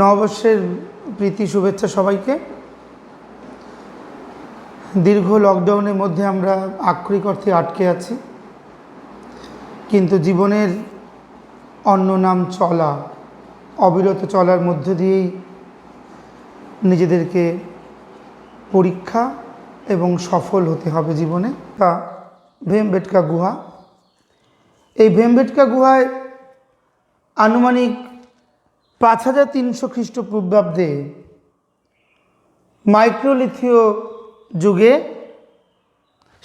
নববর্ষের প্রীতি শুভেচ্ছা সবাইকে। দীর্ঘ লকডাউনের মধ্যে আমরা আক্ষরিক অর্থে আটকে আছি, কিন্তু জীবনের অন্য নাম চলা, অবিরত চলার মধ্য দিয়েই নিজেদেরকে পরীক্ষা এবং সফল হতে হবে জীবনে। তা ভীমবেটকা গুহা, এই ভীমবেটকা গুহায় আনুমানিক 5300 খ্রিস্টপূর্বাব্দে মাইক্রোলিথীয় যুগে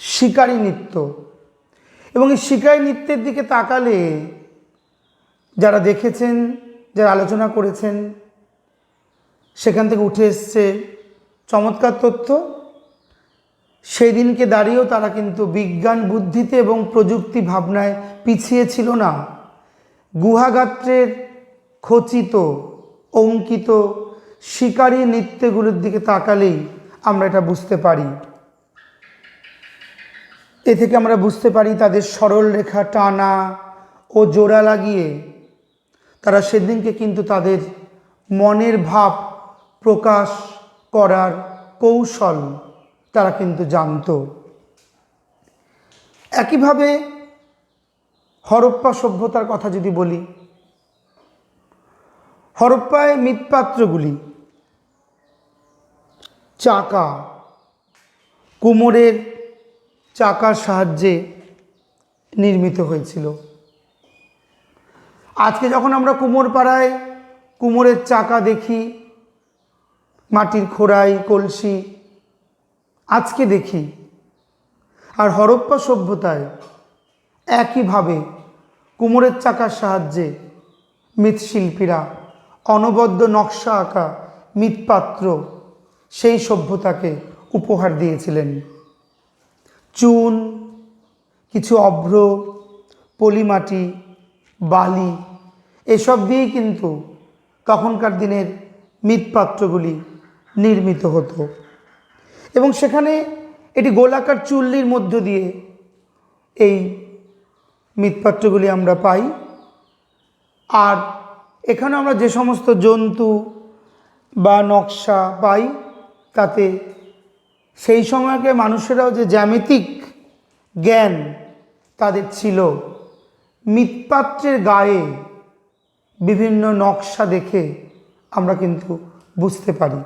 শিকারী নৃত্য, এবং এই শিকারী নৃত্যের দিকে তাকালে যারা দেখেছেন, যারা আলোচনা করেছেন, সেখান থেকে উঠে এসছে চমৎকার তথ্য। সেই দিনকে দাঁড়িয়েও তারা কিন্তু বিজ্ঞান বুদ্ধিতে এবং প্রযুক্তি ভাবনায় পিছিয়ে ছিল না। গুহাগাত্রের খচিত অঙ্কিত শিকারী নৃত্যগুলোর দিকে তাকালেই আমরা এটা বুঝতে পারি। এ থেকে আমরা বুঝতে পারি তাদের সরল রেখা টানা ও জোড়া লাগিয়ে তারা সেদিনকে কিন্তু তাদের মনের ভাব প্রকাশ করার কৌশল তারা কিন্তু জানত। একইভাবে হরপ্পা সভ্যতার কথা যদি বলি, হরপ্পায় মৃৎপাত্রগুলি চাকা, কুমোরের চাকার সাহায্যে নির্মিত হয়েছিল। আজকে যখন আমরা কুমোরপাড়ায় কুমোরের চাকা দেখি, মাটির খোড়াই, কলসি আজকে দেখি, আর হরপ্পা সভ্যতায় একইভাবে কুমোরের চাকার সাহায্যে মৃৎশিল্পীরা অনবদ্য নকশা আঁকা মৃৎপাত্র সেই সভ্যতাকে উপহার দিয়েছিলেন। চুন, কিছু অভ্র, পলিমাটি, বালি এসব দিয়েই কিন্তু তখনকার দিনের মৃৎপাত্রগুলি নির্মিত হতো, এবং সেখানে এটি গোলাকার চুল্লির মধ্য দিয়ে এই মৃৎপাত্রগুলি আমরা পাই। আর এখানে আমরা যে সমস্ত জন্তু বা নকশা পাই, তাতে সেই সময়কে মানুষেরাও যে জ্যামিতিক জ্ঞান তাদের ছিল, মৃৎপাত্রের গায়ে বিভিন্ন নকশা দেখে আমরা বুঝতে পারি।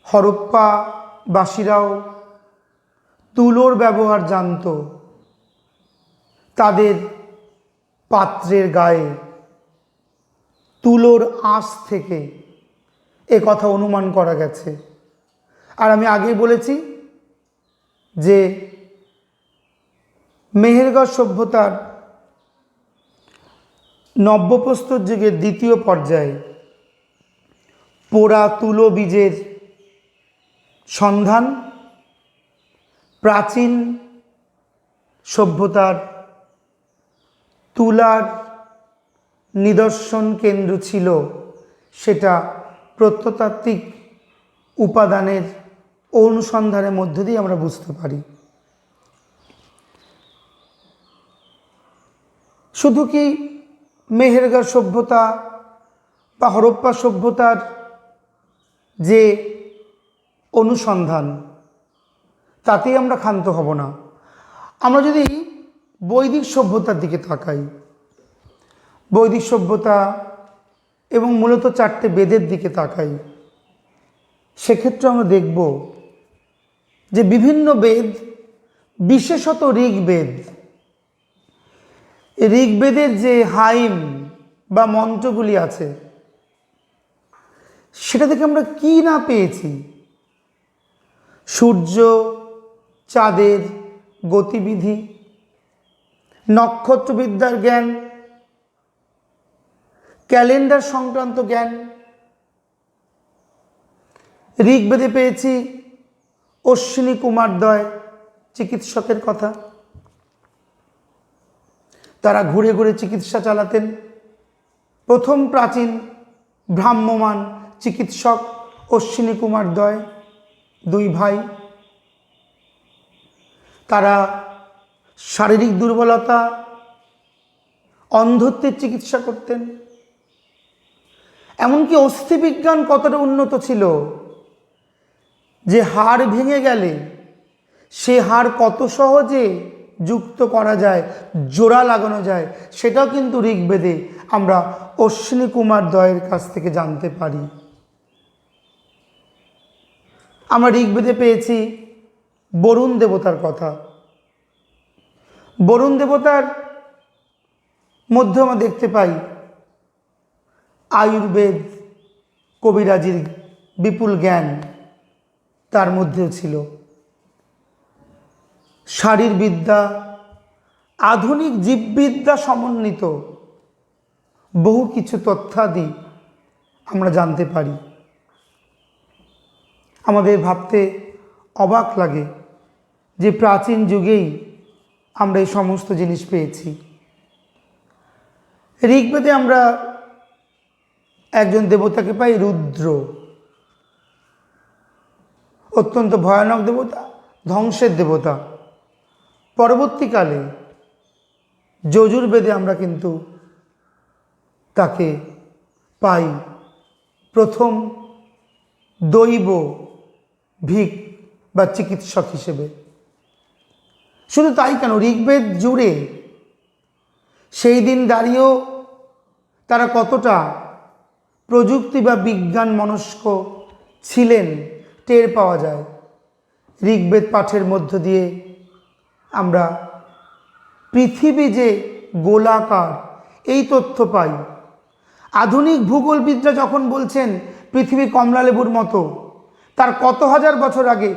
হরপ্পাবাসীরাও তুলোর ব্যবহার জানত, তাদের পাত্রের গায়ে তুলোর আঁশ থেকে এ কথা অনুমান করা গেছে। আর আমি আগেই বলেছি যে মেহেরগড় সভ্যতার নব্যপ্রস্তর যুগের দ্বিতীয় পর্যায়ে পোড়া তুলো বীজের সন্ধান, প্রাচীন সভ্যতার তুলার নিদর্শন কেন্দ্র ছিল, সেটা প্রত্নতাত্ত্বিক উপাদানের অনুসন্ধানের মধ্য দিয়ে আমরা বুঝতে পারি। শুধু কি মেহেরগড় সভ্যতা বা হরপ্পা সভ্যতার যে অনুসন্ধান তাতেই আমরা ক্ষান্ত হব না। আমরা যদি বৈদিক সভ্যতার দিকে তাকাই, বৈদিক সভ্যতা এবং মূলত 4টে বেদের দিকে তাকাই, সেক্ষেত্রে আমরা দেখব যে বিভিন্ন বেদ, বিশেষত ঋগ্বেদ, ঋগ্বেদের যে হাইম বা মন্ত্রগুলি আছে, সেটা থেকে আমরা কি না পেয়েছি। সূর্য চাঁদের গতিবিধি, নক্ষত্রবিদ্যার জ্ঞান, ক্যালেন্ডার সংক্রান্ত জ্ঞান। ঋগ্বেদে পেয়েছি অশ্বিনী কুমারদ্বয় চিকিৎসকের কথা, তারা ঘুরে ঘুরে চিকিৎসা চালাতেন। প্রথম প্রাচীন ভ্রাম্যমান চিকিৎসক অশ্বিনী কুমারদ্বয়, 2 ভাই। তারা শারীরিক দুর্বলতা, অন্ধত্বের চিকিৎসা করতেন। এমনকি অস্থিবিজ্ঞান কতটা উন্নত ছিল যে হাড় ভেঙে গেলে সে হাড় কত সহজে যুক্ত করা যায়, জোড়া লাগানো যায়, সেটাও কিন্তু ঋগ্বেদে আমরা অশ্বিনী কুমার দয়ের কাছ থেকে জানতে পারি। আমরা ঋগ্বেদে পেয়েছি বরুণ দেবতার কথা। বরুণ দেবতার মধ্যে আমরা দেখতে পাই আয়ুর্বেদ, কবিরাজির বিপুল জ্ঞান তার মধ্যেও ছিল। শারীরবিদ্যা, আধুনিক জীববিদ্যা সমন্বিত বহু কিছু তথ্যাদি আমরা জানতে পারি। আমাদের ভাবতে অবাক লাগে যে প্রাচীন যুগেই আমরা এই সমস্ত জিনিস পেয়েছি। ঋগ্বেদে আমরা একজন দেবতাকে পাই, রুদ্র, অত্যন্ত ভয়ানক দেবতা, ধ্বংসের দেবতা। পরবর্তীকালে যজুর্বেদে আমরা কিন্তু তাকে পাই প্রথম দৈব ভিক বা চিকিৎসক হিসেবে। শুধু তাই কেন, ঋগ্বেদ জুড়ে সেই দিন দাঁড়িয়েও তারা কতটা প্রযুক্তি বা বিজ্ঞান মনস্ক ছিলেন টের পাওয়া যায়। ঋগ্বেদ পাঠের মধ্য দিয়ে আমরা পৃথিবী যে গোলাকার এই তথ্য পাই। আধুনিক ভূগোলবিদরা যখন বলছেন পৃথিবী কমলালেবুর মতো, তার কত হাজার বছর আগে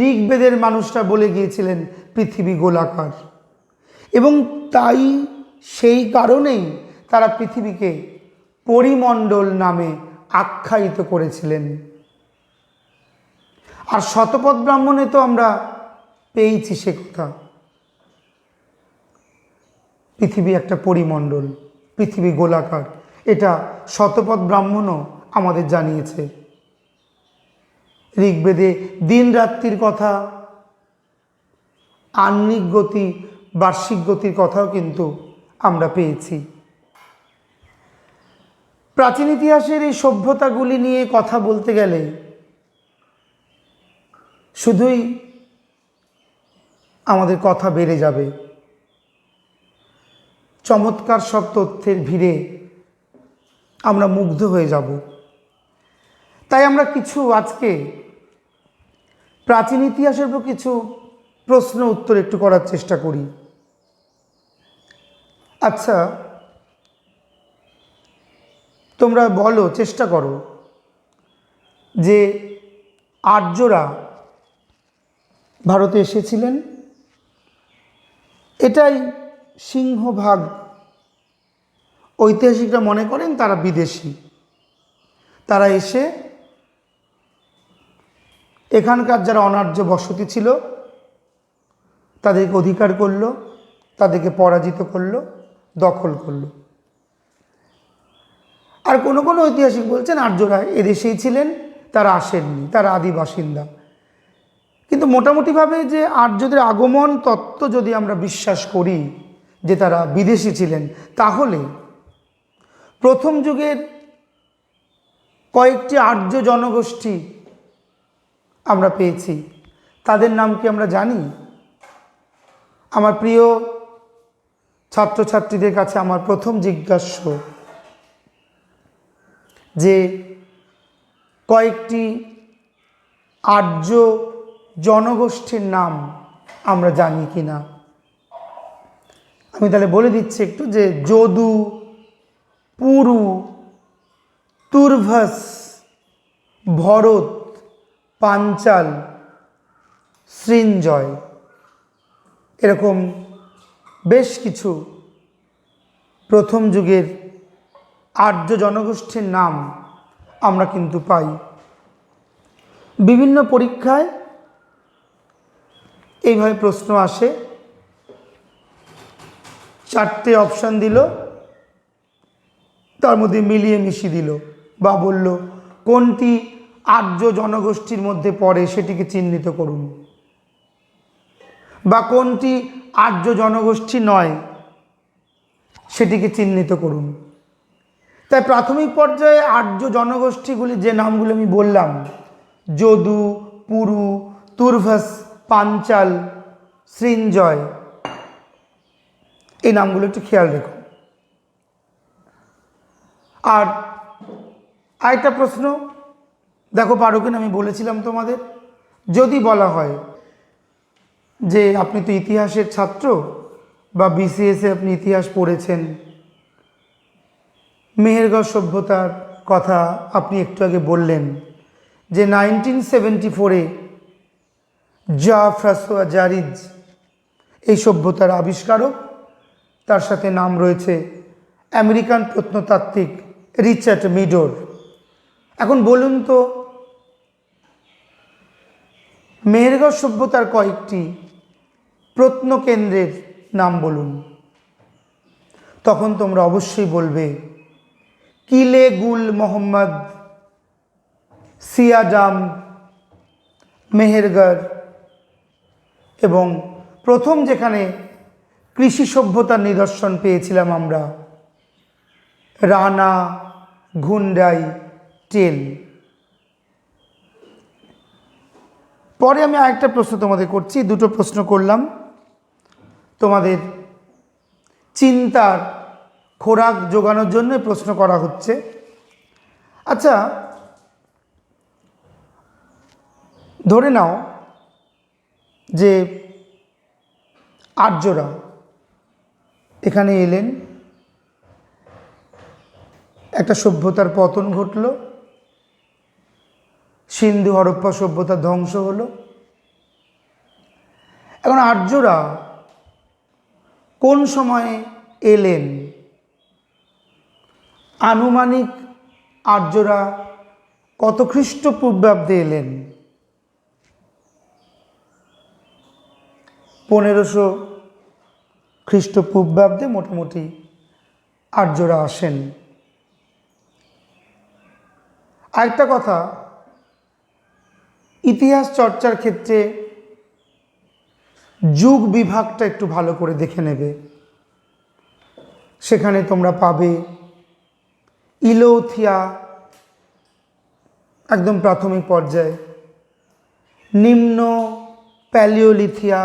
ঋগ্বেদের মানুষরা বলে গিয়েছিলেন পৃথিবী গোলাকার। এবং তাই সেই কারণেই তারা পৃথিবীকে পরিমণ্ডল নামে আখ্যায়িত করেছিলেন। আর শতপথ ব্রাহ্মণে তো আমরা পেয়েছি সে কথা। পৃথিবী একটা পরিমণ্ডল, পৃথিবী গোলাকার, এটা শতপথ ব্রাহ্মণও আমাদের জানিয়েছে। ঋগ্বেদে দিন রাত্রির কথা, আহ্নিক গতি, বার্ষিক গতির কথাও কিন্তু আমরা পেয়েছি। প্রাচীন ইতিহাসের এই সভ্যতাগুলি নিয়ে কথা বলতে গেলে শুধুই আমাদের কথা বেড়ে যাবে। চমৎকার সব তথ্যের ভিড়ে আমরা মুগ্ধ হয়ে যাব। তাই আমরা কিছু আজকে প্রাচীন ইতিহাসের উপর কিছু প্রশ্ন উত্তর একটু করার চেষ্টা করি। আচ্ছা, তোমরা বলো, চেষ্টা করো যে আর্যরা ভারতে এসেছিলেন, এটাই সিংহভাগ ঐতিহাসিকরা মনে করেন তারা বিদেশি। তারা এসে এখানকার যারা অনার্য বসতি ছিল তাদেরকে অধিকার করলো, তাদেরকে পরাজিত করলো, দখল করলো। আর কোনো কোনো ঐতিহাসিক বলছেন আর্যরা এদেশেই ছিলেন, তারা আসেননি, তারা আদি বাসিন্দা। কিন্তু মোটামুটিভাবে যে আর্যদের আগমন তত্ত্ব যদি আমরা বিশ্বাস করি যে তারা বিদেশি ছিলেন, তাহলে প্রথম যুগের কয়েকটি আর্য জনগোষ্ঠী আমরা পেয়েছি। তাদের নাম কি আমরা জানি? আমার প্রিয় ছাত্রছাত্রীদের কাছে আমার প্রথম জিজ্ঞাস্য যে কয়েকটি আর্য জনগোষ্ঠীর নাম আমরা জানি কি না। আমি তাহলে বলে দিচ্ছি একটু, যে যদু, পুরু, তুর্ভস, ভরত, পাঞ্চাল, সৃঞ্জয়, এরকম বেশ কিছু প্রথম যুগের আর্য জনগোষ্ঠীর নাম আমরা কিন্তু পাই। বিভিন্ন পরীক্ষায় এইভাবে প্রশ্ন আসে, 4টে অপশান দিল, তার মধ্যে মিলিয়ে মিশিয়ে দিল, বা বলল কোনটি আর্য জনগোষ্ঠীর মধ্যে পড়ে সেটিকে চিহ্নিত করুন, বা কোনটি আর্য জনগোষ্ঠী নয় সেটিকে চিহ্নিত করুন। তাই প্রাথমিক পর্যায়ে আর্য জনগোষ্ঠীগুলি যে নামগুলো আমি বললাম, যদু, পুরু, তুর্ভস, পাঞ্চাল, সৃঞ্জয়, এই নামগুলো একটু খেয়াল রেখো। আর আরেকটা প্রশ্ন দেখো পারো কিনা, আমি বলেছিলাম তোমাদের, যদি বলা হয় যে আপনি তো ইতিহাসের ছাত্র বা বিসিএসে আপনি ইতিহাস পড়েছেন, মেহেরগড় সভ্যতার কথা আপনি একটু আগে বললেন যে 1974-এ জা ফ্রাসোয়া জারিজ এই সভ্যতার আবিষ্কারক, তার সাথে নাম রয়েছে আমেরিকান প্রত্নতাত্ত্বিক রিচার্ড মিডোর। এখন বলুন তো, মেহেরগড় সভ্যতার কয়েকটি প্রত্নকেন্দ্রের নাম বলুন। তখন তোমরা অবশ্যই বলবে কিলে গুল মোহাম্মদ, সিয়াডাম, মেহেরগড়, এবং প্রথম যেখানে কৃষি সভ্যতার নিদর্শন পেয়েছিলাম আমরা, রানা ঘুন্ডাই টেল। পরে আমি আরেকটা প্রশ্ন তোমাদের করছি, দুটো প্রশ্ন করলাম, তোমাদের চিন্তার খোরাক জোগানোর জন্য প্রশ্ন করা হচ্ছে। আচ্ছা, ধরে নাও যে আর্যরা এখানে এলেন, একটা সভ্যতার পতন ঘটল, সিন্ধু হরপ্পা সভ্যতার ধ্বংস হলো। এখন আর্যরা কোন সময়ে এলেন? আনুমানিক আর্যরা কত খ্রিস্টপূর্বাব্দে এলেন? 1500 খ্রিস্টপূর্বাব্দে মোটামুটি আর্যরা আসেন। আরেকটা কথা, ইতিহাস চর্চার ক্ষেত্রে যুগ বিভাগটা একটু ভালো করে দেখে নেবে। সেখানে তোমরা পাবে ইলোথিয়া একদম প্রাথমিক পর্যায়ে, নিম্ন প্যালিওলিথিয়া,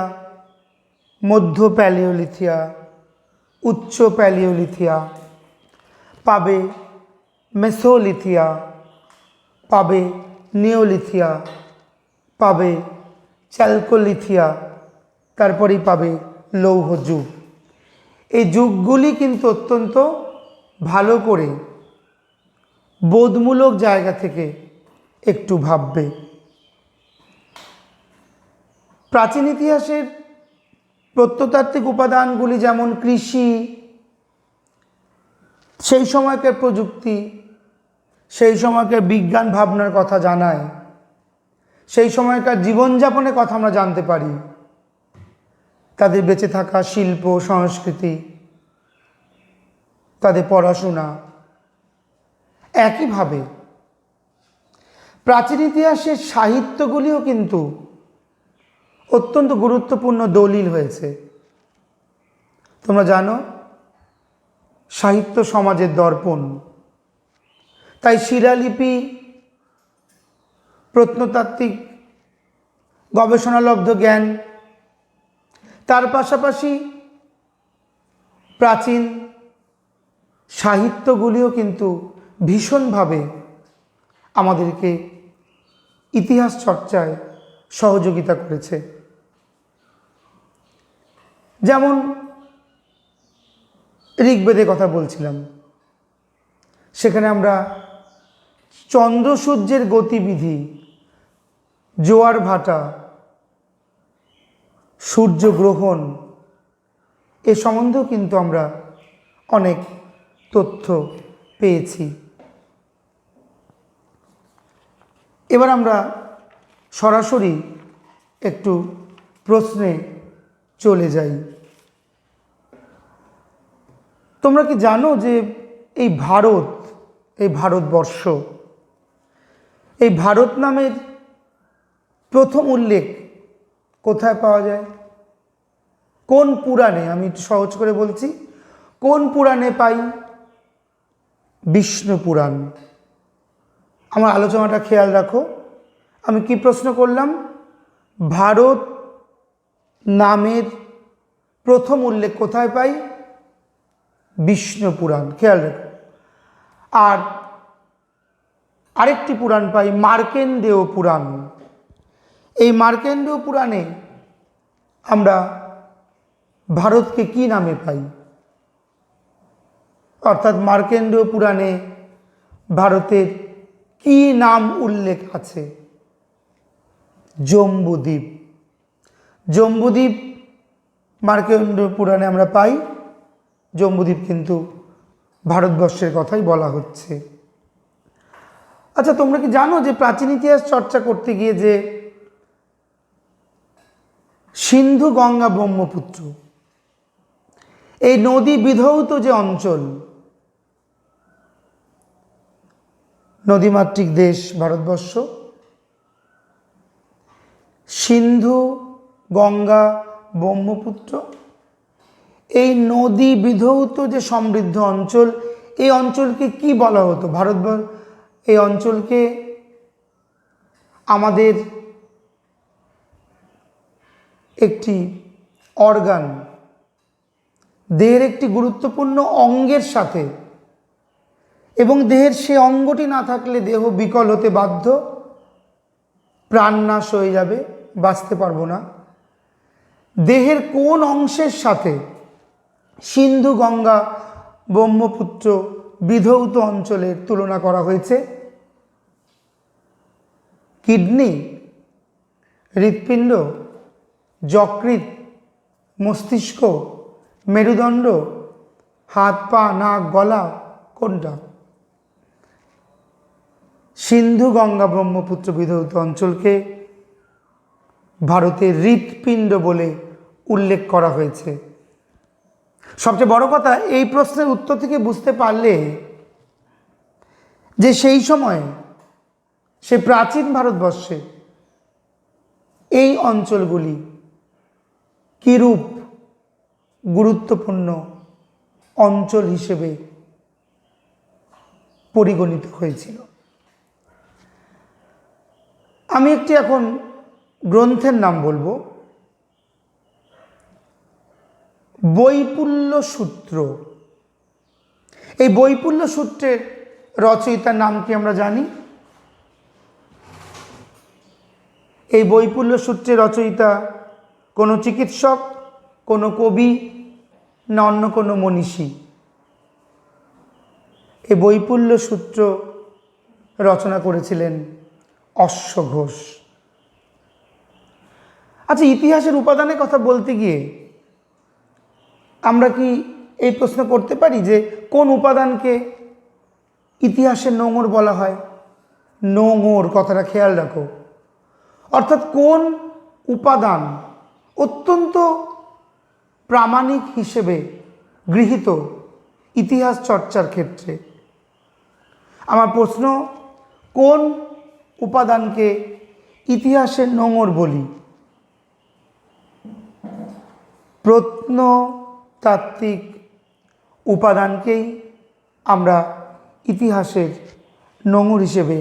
মধ্য প্যালিওলিথিয়া, উচ্চ প্যালিওলিথিয়া, পাবে মেসোলিথিয়া, পাবে নিওলিথিয়া, পাবে চ্যালকোলিথিয়া, তারপরেই পাবে লৌহ যুগ। এই যুগগুলি কিন্তু অত্যন্ত ভালো করে বোধমূলক জায়গা থেকে একটু ভাববে। প্রাচীন ইতিহাসের প্রত্নতাত্ত্বিক উপাদানগুলি যেমন কৃষি, সেই সময়কার প্রযুক্তি, সেই সময়কার বিজ্ঞান ভাবনার কথা জানায়, সেই সময়কার জীবনযাপনের কথা আমরা জানতে পারি, তাদের বেঁচে থাকা শিল্প সংস্কৃতি, তাদের পড়াশোনা। একইভাবে প্রাচীন ইতিহাসের সাহিত্যগুলিও কিন্তু অত্যন্ত গুরুত্বপূর্ণ দলিল হয়েছে। তোমরা জানো সাহিত্য সমাজের দর্পণ, তাই শিলালিপি, প্রত্নতাত্ত্বিক গবেষণালব্ধ জ্ঞান, তার পাশাপাশি প্রাচীন সাহিত্যগুলিও কিন্তু ভীষণভাবে আমাদেরকে ইতিহাস চর্চায় সহযোগিতা করেছে। যেমন ঋগ্বেদের কথা বলছিলাম, সেখানে আমরা চন্দ্র সূর্যের গতিবিধি, জোয়ার ভাটা, সূর্যগ্রহণ, এ সম্বন্ধেও কিন্তু আমরা অনেক তথ্য পেয়েছি। এবার আমরা সরাসরি একটু প্রশ্নে চলে যাই। তোমরা কি জানো যে এই ভারতবর্ষ, এই ভারত নামের প্রথম উল্লেখ কোথায় পাওয়া যায়? কোন পুরাণে? আমি একটু সহজ করে বলছি, কোন পুরাণে পাই? বিষ্ণু পুরাণ। আমার আলোচনাটা খেয়াল রাখো, আমি কি প্রশ্ন করলাম? ভারত নামের প্রথম উল্লেখ কোথায় পাই? বিষ্ণু পুরাণ, খেয়াল রাখো। আর আরেকটি পুরাণ পাই মার্কেন্ডেয় পুরাণ। এই মার্কেন্ডেয় পুরাণে আমরা ভারতকে কি নামে পাই? অর্থাৎ মার্কেন্ডেয় পুরাণে ভারতের কি নাম উল্লেখ আছে? জম্বুদ্বীপ। জম্বুদ্বীপ মার্কেন্ডেয় পুরাণে আমরা পাই। জম্বুদ্বীপ কিন্তু ভারতবর্ষের কথাই বলা হচ্ছে। আচ্ছা, তোমরা কি জানো যে প্রাচীন ইতিহাস চর্চা করতে গিয়ে যে সিন্ধু গঙ্গা ব্রহ্মপুত্র এই নদী বিধৌত যে অঞ্চল, নদীমাতৃক দেশ ভারতবর্ষ, সিন্ধু গঙ্গা ব্রহ্মপুত্র এই নদী বিধৌত যে সমৃদ্ধ অঞ্চল, এই অঞ্চলকে কি বলা হতো? ভারতবর্ষ এই অঞ্চলকে আমাদের একটি অর্গান, দেহের একটি গুরুত্বপূর্ণ অঙ্গের সাথে, এবং দেহের সে অঙ্গটি না থাকলে দেহ বিকল হতে বাধ্য, প্রাণনাশ হয়ে যাবে, বাঁচতে পারবো না। দেহের কোন অংশের সাথে সিন্ধু গঙ্গা ব্রহ্মপুত্র বিধৌত অঞ্চলের তুলনা করা হয়েছে? কিডনি, হৃৎপিণ্ড, যকৃৎ, মস্তিষ্ক, মেরুদণ্ড, হাত পা নাক গলা, কোনটা? সিন্ধু গঙ্গা ব্রহ্মপুত্র বিধৌত অঞ্চলকে ভারতের হৃৎপিণ্ড বলে উল্লেখ করা হয়েছে। সবচেয়ে বড় কথা, এই প্রশ্নের উত্তর থেকে বুঝতে পারলে যে সেই সময় সে প্রাচীন ভারতবর্ষে এই অঞ্চলগুলি কিরূপ গুরুত্বপূর্ণ অঞ্চল হিসেবে পরিগণিত হয়েছিল। আমি একটি এখন গ্রন্থের নাম বলবো, বৈপুল্য সূত্র। এই বৈপুল্য সূত্রের রচয়িতার নাম কি আমরা জানি? এই বৈপুল্য সূত্রের রচয়িতা কোনো চিকিৎসক, কোনো কবি, না অন্য কোনো মনীষী? এই বৈপুল্য সূত্র রচনা করেছিলেন অশ্ব ঘোষ। আচ্ছা, ইতিহাসের উপাদানের কথা বলতে গিয়ে আমরা কি এই প্রশ্ন করতে পারি যে কোন উপাদানকে ইতিহাসের নোঙর বলা হয়? নোঙর কথাটা খেয়াল রাখো। অর্থাৎ কোন উপাদান অত্যন্ত প্রামাণিক হিসেবে গৃহীত ইতিহাস চর্চার ক্ষেত্রে। আমার প্রশ্ন, কোন উপাদানকে ইতিহাসের নোঙর বলি? প্রত্নতাত্ত্বিক উপাদানকেই আমরা ইতিহাসের নোঙর হিসেবে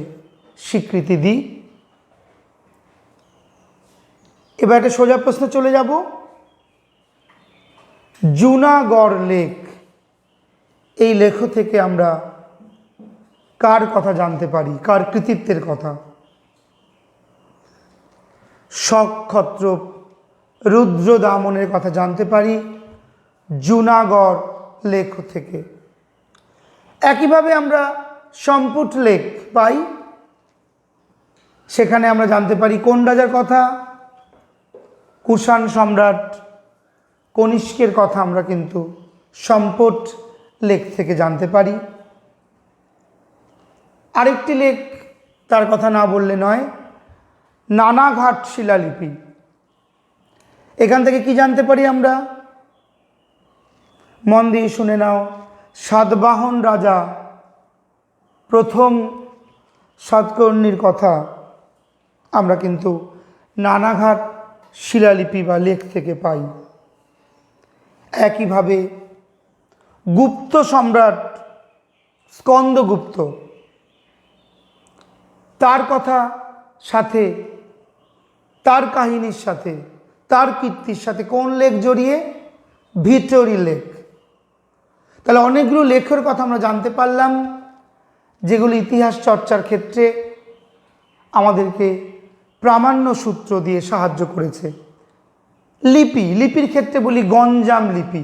স্বীকৃতি দিই। এবার একটা সোজা প্রশ্ন চলে যাব। জুনাগড় লেক, এই লেখ থেকে আমরা কার কথা জানতে পারি? কার কৃতিত্বের কথা? শকক্ষত্র রুদ্রদামনের কথা জানতে পারি জুনাগড় লেখ থেকে। একইভাবে আমরা সম্পুট লেক পাই, সেখানে আমরা জানতে পারি কোন রাজার কথা? কুষাণ সম্রাট কনিষ্কের কথা আমরা কিন্তু সম্পট লেক থেকে জানতে পারি। আরেকটি লেক, তার কথা না বললে নয়, নানাঘাট শিলালিপি। এখান থেকে কি জানতে পারি আমরা? মন দিয়ে শুনে নাও, সাতবাহন রাজা প্রথম সাতকর্ণীর কথা আমরা কিন্তু নানাঘাট শিলালিপি বা লেখ থেকে পাই। একইভাবে গুপ্ত সম্রাট স্কন্দগুপ্ত, তার কথা সাথে, তার কাহিনীর সাথে, তার কীর্তির সাথে কোন লেখ জড়িয়ে? ভিক্টোরি লেখ। তাহলে অনেকগুলো লেখের কথা আমরা জানতে পারলাম, যেগুলো ইতিহাস চর্চার ক্ষেত্রে আমাদেরকে প্রামাণ্য সূত্র দিয়ে সাহায্য করেছে। লিপি, লিপির ক্ষেত্রে বলি গঞ্জাম লিপি।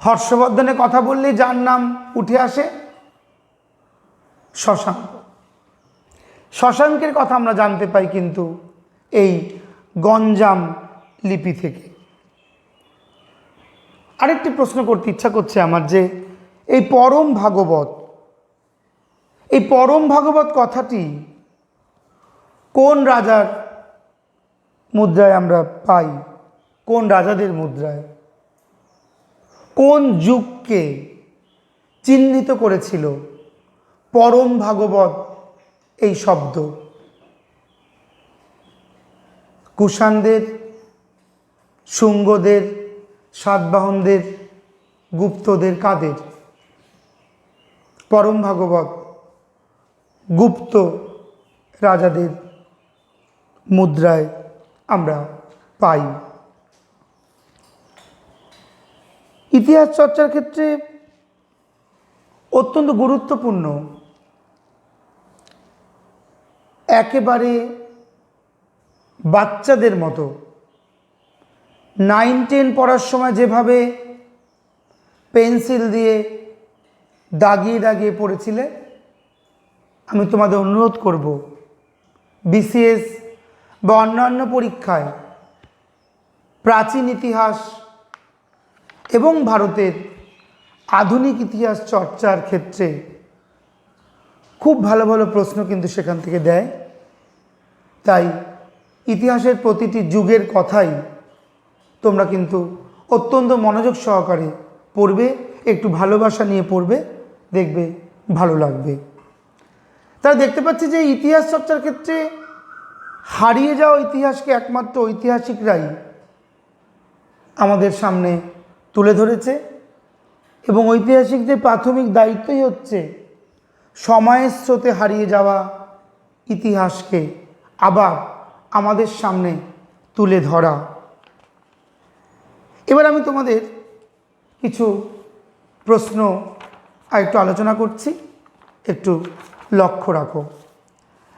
হর্ষবর্ধনের কথা বললে যার নাম উঠে আসে? শশাঙ্ক। শশাঙ্কের কথা আমরা জানতে পাই কিন্তু এই গঞ্জাম লিপি থেকে। আরেকটি প্রশ্ন করতে ইচ্ছা করছে আমার, যে এই পরম ভাগবত, এই পরম ভাগবত কথাটি কোন রাজার মুদ্রায় আমরা পাই? কোন রাজাদের মুদ্রায়? কোন যুগকে চিহ্নিত করেছিল পরম ভাগবত এই শব্দ? কুষাণদের, শুঙ্গদের, সাতবাহনদের, গুপ্তদের, কাদের? পরম ভাগবত গুপ্ত রাজাদের মুদ্রায় আমরা পাই। ইতিহাস চর্চার ক্ষেত্রে অত্যন্ত গুরুত্বপূর্ণ, একেবারে বাচ্চাদের মতো 9-10 পড়ার সময় যেভাবে পেন্সিল দিয়ে দাগিয়ে দাগিয়ে পড়েছিলে, আমি তোমাদের অনুরোধ করব বিসিএস বা অন্যান্য পরীক্ষায় প্রাচীন ইতিহাস এবং ভারতের আধুনিক ইতিহাস চর্চার ক্ষেত্রে খুব ভালো ভালো প্রশ্ন কিন্তু সেখান থেকে দেয়। তাই ইতিহাসের প্রতিটি যুগের কথাই তোমরা কিন্তু অত্যন্ত মনোযোগ সহকারে পড়বে, একটু ভালোবাসা নিয়ে পড়বে, দেখবে ভালো লাগবে। তাই দেখতে পাচ্ছি যে ইতিহাস চর্চার ক্ষেত্রে হারিয়ে যাওয়া ইতিহাসকে একমাত্র ঐতিহাসিকরাই আমাদের সামনে তুলে ধরেছে, এবং ঐতিহাসিকদের প্রাথমিক দায়িত্বই হচ্ছে সময়ের স্রোতে হারিয়ে যাওয়া ইতিহাসকে আবার আমাদের সামনে তুলে ধরা। এবার আমি তোমাদের কিছু প্রশ্ন আর একটু আলোচনা করছি, একটু লক্ষ্য রাখো।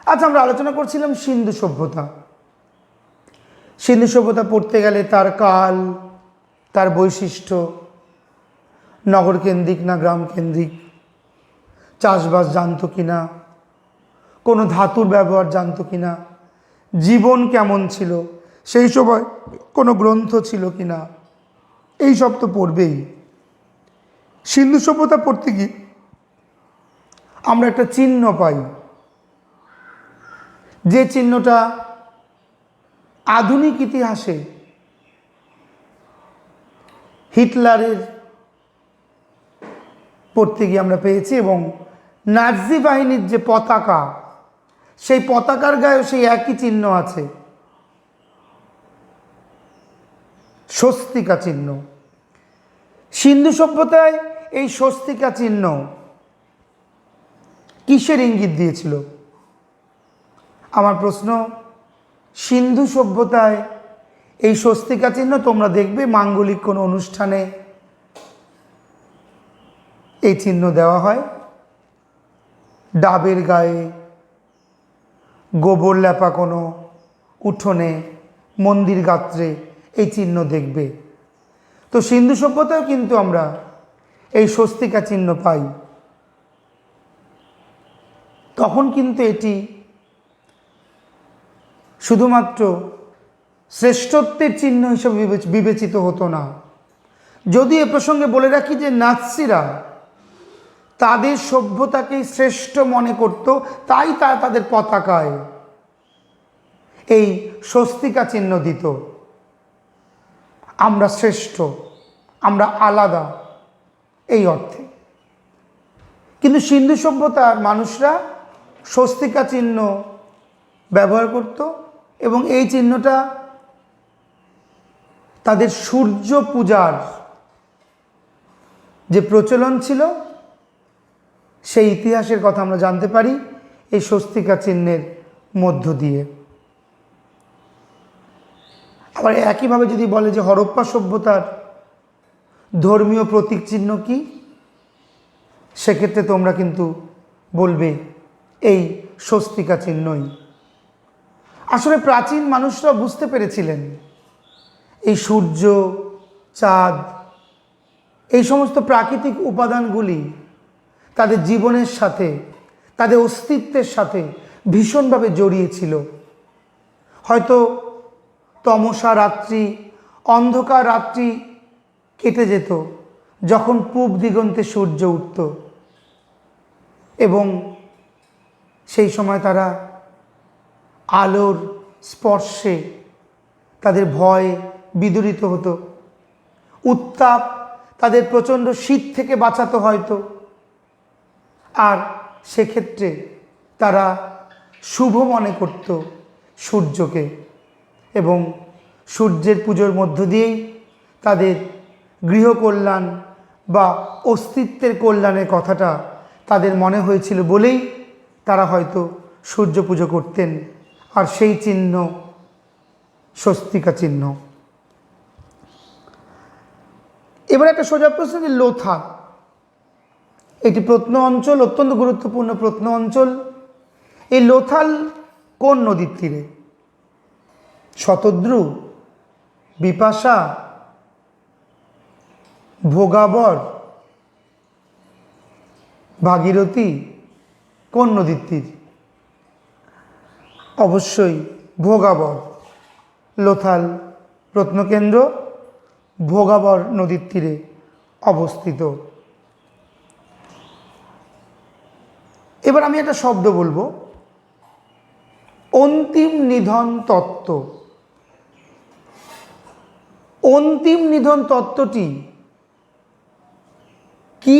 আচ্ছা, আমরা আলোচনা করছিলাম সিন্ধু সভ্যতা। সিন্ধু সভ্যতা পড়তে গেলে তার কাল, তার বৈশিষ্ট্য, নগর কেন্দ্রিক না গ্রাম কেন্দ্রিক, চাষবাস জানতো কিনা, কোনো ধাতুর ব্যবহার জানতো কিনা, জীবন কেমন ছিল, সেই সময় কোনো গ্রন্থ ছিল কিনা, এই সব তো পড়বেই। সিন্ধু সভ্যতা পড়তে গিয়ে আমরা একটা চিহ্ন পাই, যে চিহ্নটা আধুনিক ইতিহাসে হিটলারের পড়তে গিয়ে আমরা পেয়েছি, এবং নাৎসি বাহিনীর যে পতাকা, সেই পতাকার গায়েও সেই একই চিহ্ন আছে, স্বস্তিকা চিহ্ন। সিন্ধু সভ্যতায় এই স্বস্তিকা চিহ্ন কিসের ইঙ্গিত দিয়েছিল? আমার প্রশ্ন, সিন্ধু সভ্যতায় এই স্বস্তিকা চিহ্ন তোমরা দেখবে মাঙ্গলিক কোনো অনুষ্ঠানে এই চিহ্ন দেওয়া হয়, ডাবের গায়ে, গোবর লেপা কোনো উঠোনে, মন্দির গাত্রে এই চিহ্ন দেখবে। তো সিন্ধু সভ্যতায় কিন্তু আমরা এই স্বস্তিকা চিহ্ন পাই। তখন কিন্তু এটি শুধুমাত্র শ্রেষ্ঠত্বের চিহ্ন হিসেবে বিবেচিত হতো না। যদি এ প্রসঙ্গে বলে রাখি যে নাৎসিরা তাদের সভ্যতাকেই শ্রেষ্ঠ মনে করত, তাই তারা তাদের পতাকায় এই স্বস্তিকা চিহ্ন দিত। আমরা শ্রেষ্ঠ, আমরা আলাদা, এই অর্থে। কিন্তু সিন্ধু সভ্যতার মানুষরা স্বস্তিকা চিহ্ন ব্যবহার করত, এবং এই চিহ্নটা তাদের সূর্য পূজার যে প্রচলন ছিল সেই ইতিহাসের কথা আমরা জানতে পারি এই স্বস্তিকা চিহ্নের মধ্য দিয়ে। আবার একইভাবে যদি বলে যে হরপ্পা সভ্যতার ধর্মীয় প্রতীক চিহ্ন কি, সেক্ষেত্রে তোমরা কিন্তু বলবে এই স্বস্তিকা চিহ্নই। আসলে প্রাচীন মানুষরা বুঝতে পেরেছিলেন এই সূর্য, চাঁদ, এই সমস্ত প্রাকৃতিক উপাদানগুলি তাদের জীবনের সাথে, তাদের অস্তিত্বের সাথে ভীষণভাবে জড়িয়ে ছিল। হয়তো তমসা রাত্রি, অন্ধকার রাত্রি কেটে যেত যখন পূব দিগন্তে সূর্য উঠত, এবং সেই সময় তারা আলোর স্পর্শে তাদের ভয় বিদূরিত হতো। উত্তাপ তাদের প্রচণ্ড শীত থেকে বাঁচাতো হয়তো, আর সেক্ষেত্রে তারা শুভ মনে করত সূর্যকে, এবং সূর্যের পুজোর মধ্য দিয়েই তাদের গৃহকল্যাণ বা অস্তিত্বের কল্যাণের কথাটা তাদের মনে হয়েছিল বলেই তারা হয়তো সূর্য পুজো করতেন। আর সেই চিহ্ন স্বস্তিকা চিহ্ন। এবার একটা সোজা প্রশ্ন, যে লোথা, এটি প্রত্ন অঞ্চল, অত্যন্ত গুরুত্বপূর্ণ প্রত্ন অঞ্চল। এই লোথাল কোন নদীর তীরে? শতদ্রু, বিপাশা, ভোগাবর, ভাগীরথী, কোন নদীর তীর? অবশ্যই ভোগাবর। লোথাল প্রত্নকেন্দ্র ভোগাবর নদীর তীরে অবস্থিত। এবার আমি একটা শব্দ বলবো, অন্তিম নিধন তত্ত্ব। অন্তিম নিধন তত্ত্বটি কি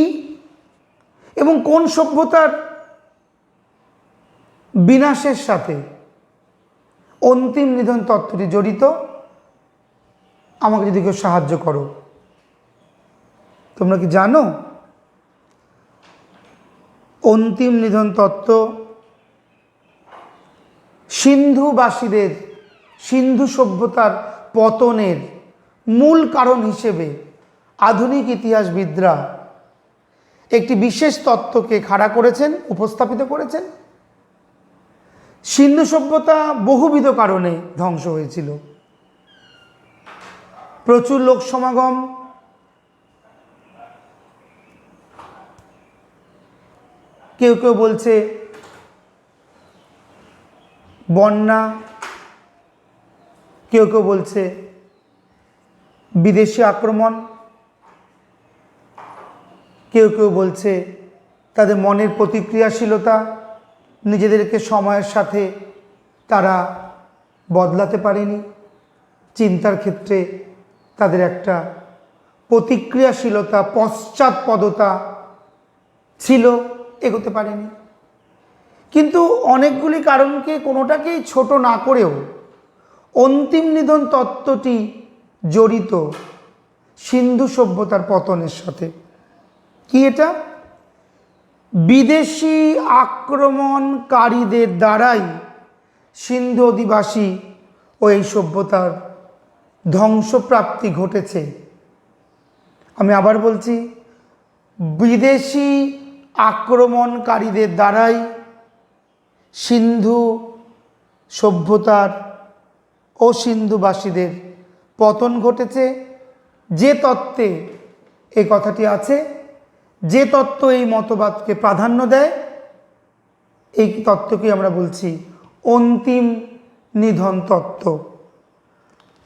এবং কোন সভ্যতার বিনাশের সাথে অন্তিম নিধন তত্ত্বটি জড়িত? আমাকে যদি কেউ সাহায্য করো। তোমরা কি জানো অন্তিম নিধন তত্ত্ব সিন্ধুবাসীদের, সিন্ধু সভ্যতার পতনের মূল কারণ হিসেবে আধুনিক ইতিহাসবিদরা একটি বিশেষ তত্ত্বকে খাড়া করেছেন, উপস্থাপিত করেছেন। সিন্ধু সভ্যতা বহুবিধ কারণে ধ্বংস হয়েছিল। প্রচুর লোক সমাগম, কেউ কেউ বলছে বন্যা, কেউ কেউ বলছে বিদেশি আক্রমণ, কেউ কেউ বলছে তাদের মনের প্রতিক্রিয়াশীলতা, নিজেদেরকে সময়ের সাথে তারা বদলাতে পারেনি, চিন্তার ক্ষেত্রে তাদের একটা প্রতিক্রিয়াশীলতা, পশ্চাৎপদতা ছিল, এগোতে পারেনি। কিন্তু অনেকগুলি কারণকে কোনোটাকেই ছোট না করেও অন্তিম নিধন তত্ত্বটি জড়িত সিন্ধু সভ্যতার পতনের সাথে। কি এটা? বিদেশি আক্রমণকারীদের দ্বারাই সিন্ধু অধিবাসী ও এই সভ্যতার ধ্বংসপ্রাপ্তি ঘটেছে। আমি আবার বলছি, বিদেশি আক্রমণকারীদের দ্বারাই সিন্ধু সভ্যতার ও সিন্ধুবাসীদের পতন ঘটেছে। যে তত্ত্বে এই কথাটি আছে, যে তত্ত্ব এই মতবাদকে প্রাধান্য দেয়, এই তত্ত্বকে আমরা বলছি অন্তিম নিধন তত্ত্ব,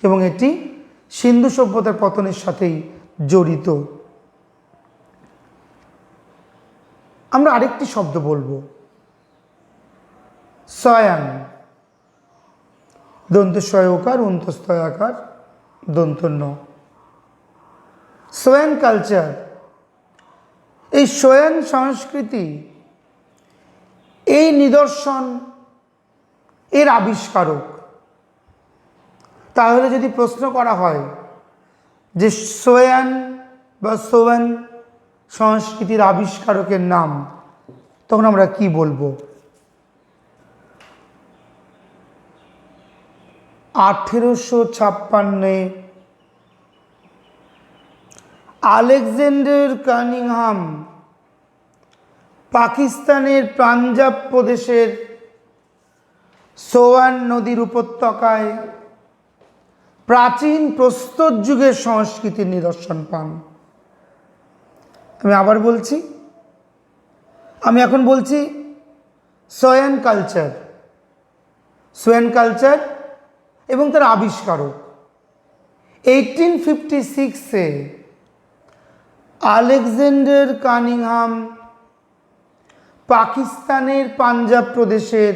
এবং এটি সিন্ধু সভ্যতার পতনের সাথেই জড়িত। আমরা আরেকটি শব্দ বলবো, সয়ান, দন্ত সয়কার, অন্তস্তয়াকার, দন্ত ন। সোয়ান কালচার, এই সোয়ান সংস্কৃতি, এই নিদর্শন, এর আবিষ্কারক। তাহলে যদি প্রশ্ন করা হয় যে সোয়ান বা সোয়ান সংস্কৃতির আবিষ্কারকের নাম, তখন আমরা কি বলবো? 1856 আলেকজান্ডার কানিংহাম পাকিস্তানের পাঞ্জাব প্রদেশের সোয়ান নদীর উপত্যকায় প্রাচীন প্রস্তর যুগের সংস্কৃতির নিদর্শন পান। আমি আবার বলছি, আমি এখন বলছি সোয়ান কালচার এবং তার আবিষ্কারক। 1856 আলেকজান্ডার কানিংহাম পাকিস্তানের পাঞ্জাব প্রদেশের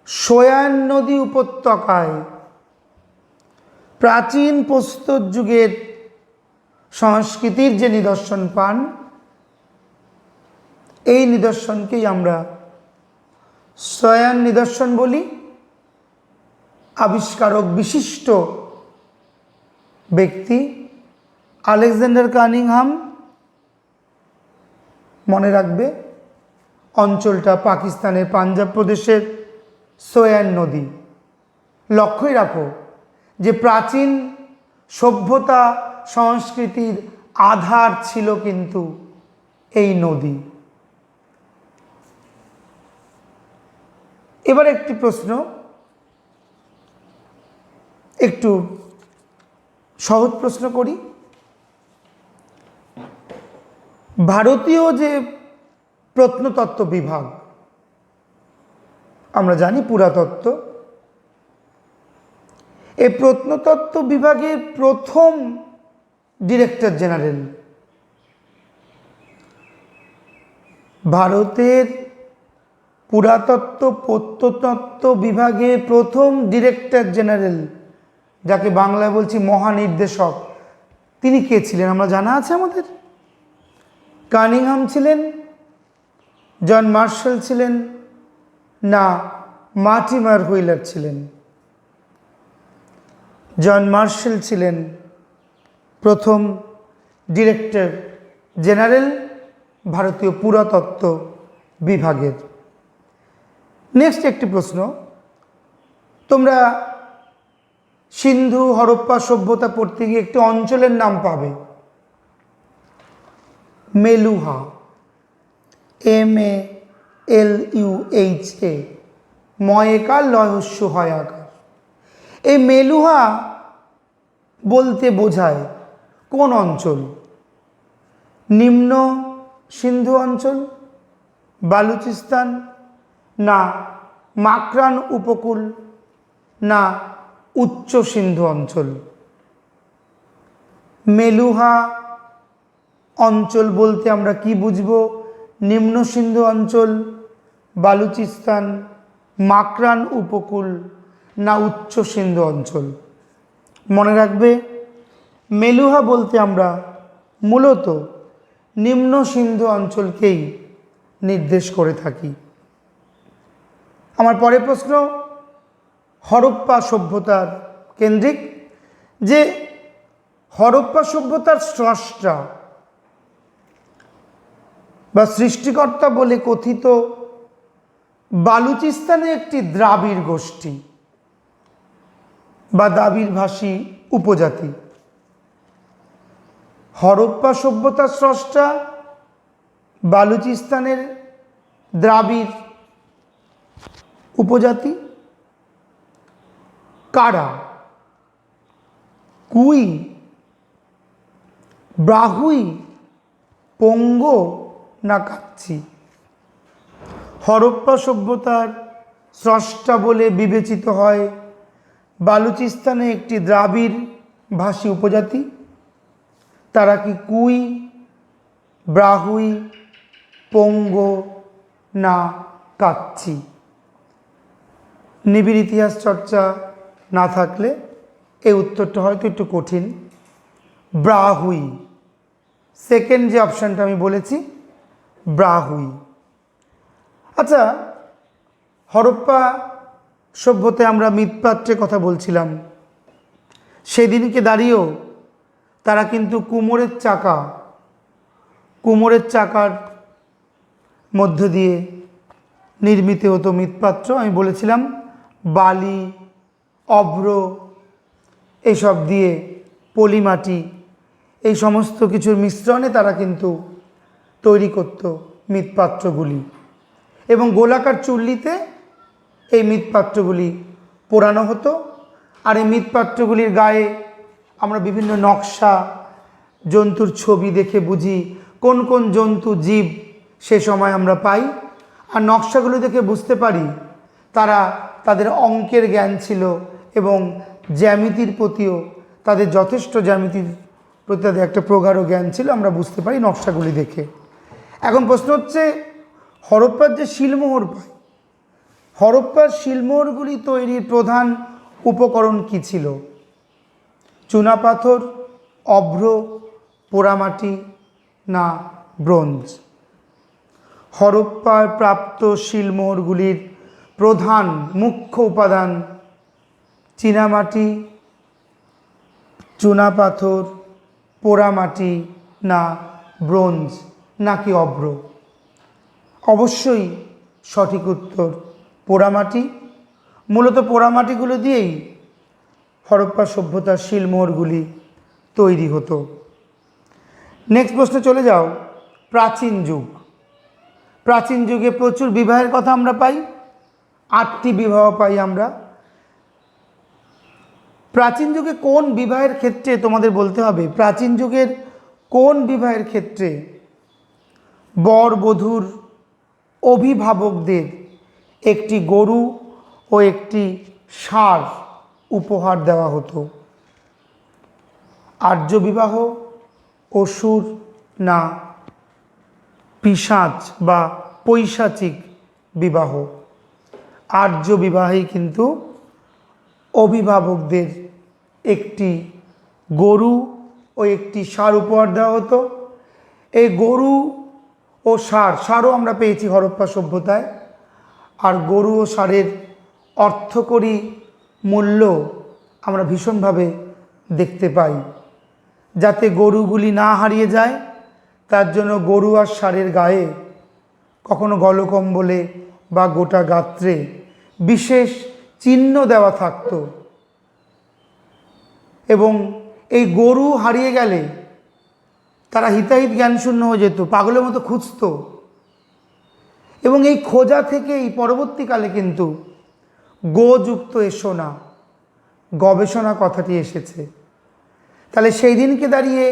সোয়ান নদী উপত্যকায় প্রাচীন প্রস্তর যুগের সংস্কৃতির যে নিদর্শন পান, এই নিদর্শনকেই আমরা সোয়ান নিদর্শন বলি। আবিষ্কারক বিশিষ্ট ব্যক্তি আলেকজান্ডার কানিংহাম। মনে রাখবে, অঞ্চলটা পাকিস্তানের পাঞ্জাব প্রদেশের সোয়ান নদী। লক্ষ্যই রাখো যে প্রাচীন সভ্যতা সংস্কৃতির আধার ছিল কিন্তু এই নদী। এবার একটি প্রশ্ন, একটু সহজ প্রশ্ন করি। ভারতীয় যে প্রত্নতত্ত্ব বিভাগ, আমরা জানি পুরাতত্ত্ব, এই প্রত্নতত্ত্ব বিভাগের প্রথম ডিরেক্টর জেনারেল, ভারতের পুরাতত্ত্ব প্রত্নতত্ত্ব বিভাগের প্রথম ডিরেক্টর জেনারেল, যাকে বাংলায় বলছি মহানির্দেশক, তিনি কে ছিলেন আমরা জানা আছে আমাদের? কানিংহাম ছিলেন, জন মার্শাল ছিলেন, না মার্টিমার হুইলার ছিলেন? জন মার্শাল ছিলেন প্রথম ডিরেক্টর জেনারেল ভারতীয় পুরাতত্ত্ব বিভাগের। নেক্সট একটি প্রশ্ন, তোমরা সিন্ধু হরপ্পা সভ্যতা পড়তে গিয়ে একটি অঞ্চলের নাম পাবে, মেলুহা, MALUHA, ময়কার লয়স্য হয়াকার। এই মেলুহা বলতে বোঝায় কোন অঞ্চল? নিম্ন সিন্ধু অঞ্চল, বালুচিস্তান, না মাকরান উপকূল, না উচ্চ সিন্ধু অঞ্চল? মেলুহা অঞ্চল বলতে আমরা কি বুঝব? নিম্ন সিন্ধু অঞ্চল, বালুচিস্তান, মাকরান উপকূল, না উচ্চ সিন্ধু অঞ্চল? মনে রাখবে, মেলুহা বলতে আমরা মূলত নিম্ন সিন্ধু অঞ্চলকেই নির্দেশ করে থাকি। আমার পরের প্রশ্ন হরপ্পা সভ্যতার কেন্দ্রিক, যে হরপ্পা সভ্যতার স্রষ্টা বা সৃষ্টিকর্তা বলে কথিত বালুচিস্তানে একটি দ্রাবিড় গোষ্ঠী বা দ্রাবিড় ভাষী উপজাতি। হরপ্পা সভ্যতার স্রষ্টা বালুচিস্তানের দ্রাবিড় উপজাতি কারা? কুই, ব্রাহুই, পোঙ্গো, না কাচ্চি? হরপ্পা সভ্যতার স্রষ্টা বলে বিবেচিত হয় বালুচিস্তানে একটি দ্রাবিড় ভাষী উপজাতি। তারা কি কুই, ব্রাহুই, পোঙ্গো, না কাচ্চি? নিবিড় ইতিহাস চর্চা না থাকলে এই উত্তরটা হয়তো একটু কঠিন। ব্রাহুই, সেকেন্ড যে অপশানটা আমি বলেছি, ব্রাহুই। আচ্ছা, হরপ্পা সভ্যতায় আমরা মৃৎপাত্রের কথা বলছিলাম, সেদিনকে দাঁড়িয়েও তারা কিন্তু কুমোরের চাকার মধ্য দিয়ে নির্মিত হতো মৃৎপাত্র। আমি বলেছিলাম বালি, অভ্র এইসব দিয়ে, পলিমাটি, এই সমস্ত কিছুর মিশ্রণে তারা কিন্তু তৈরি করত মৃৎপাত্রগুলি, এবং গোলাকার চুল্লিতে এই মৃৎপাত্রগুলি পোড়ানো হতো। আর এই মৃৎপাত্রগুলির গায়ে আমরা বিভিন্ন নকশা, জন্তুর ছবি দেখে বুঝি কোন কোন জন্তু, জীব সে সময় আমরা পাই। আর নকশাগুলো দেখে বুঝতে পারি তারা, তাদের অঙ্কের জ্ঞান ছিল এবং জ্যামিতির প্রতিও তাদের যথেষ্ট, জ্যামিতির প্রতি তাদের একটা প্রগাঢ় জ্ঞান ছিল, আমরা বুঝতে পারি নকশাগুলি দেখে। এখন প্রশ্ন হচ্ছে, হরপ্পার যে শিলমোহর পাই, হরপ্পার শিলমোহরগুলি তৈরির প্রধান উপকরণ কী ছিল? চুনাপাথর, অভ্র, পোড়ামাটি না ব্রোঞ্জ? হরপ্পার প্রাপ্ত শিলমোহরগুলির প্রধান মুখ্য উপাদান চীনামাটি, চুনাপাথর, পোড়ামাটি না ব্রোঞ্জ নাকি অভ্র? অবশ্যই সঠিক উত্তর পোড়ামাটি। মূলত পোড়ামাটিগুলো দিয়েই হরপ্পা সভ্যতার শিলমোহরগুলি তৈরি হতো। নেক্সট প্রশ্নে চলে যাও। প্রাচীন যুগ। প্রাচীন যুগে প্রচুর বিবাহের কথা আমরা পাই, 8টি বিবাহ পাই আমরা। প্রাচীন যুগে কোন বিবাহের ক্ষেত্রে, তোমাদের বলতে হবে প্রাচীন যুগের কোন বিবাহের ক্ষেত্রে বর বধূর অভিভাবকদের একটি গরু ও একটি ষাঁড় উপহার দেওয়া হতো? আর্য বিবাহ, অসুর না পিশাচ বা পৈশাচিক বিবাহ? আর্য বিবাহেই কিন্তু অভিভাবকদের একটি গরু ও একটি ষাঁড় উপহার দেওয়া হতো। এই গরু ও ষাঁড়ও আমরা পেয়েছি হরপ্পা সভ্যতায়। আর গরু ও ষাঁড়ের অর্থকরী মূল্য আমরা ভীষণভাবে দেখতে পাই। যাতে গরুগুলি না হারিয়ে যায় তার জন্য গরু আর ষাঁড়ের গায়ে কখনো গলকম্বলে বা গোটা গাত্রে বিশেষ চিহ্ন দেওয়া থাকত। এবং এই গরু হারিয়ে গেলে তারা হিতাহিত জ্ঞানশূন্য হয়ে যেত, পাগলের মতো খুঁজত। এবং এই খোঁজা থেকেই পরবর্তীকালে কিন্তু গোযুক্ত এসো না, গবেষণা কথাটি এসেছে। তাহলে সেই দিনকে দাঁড়িয়ে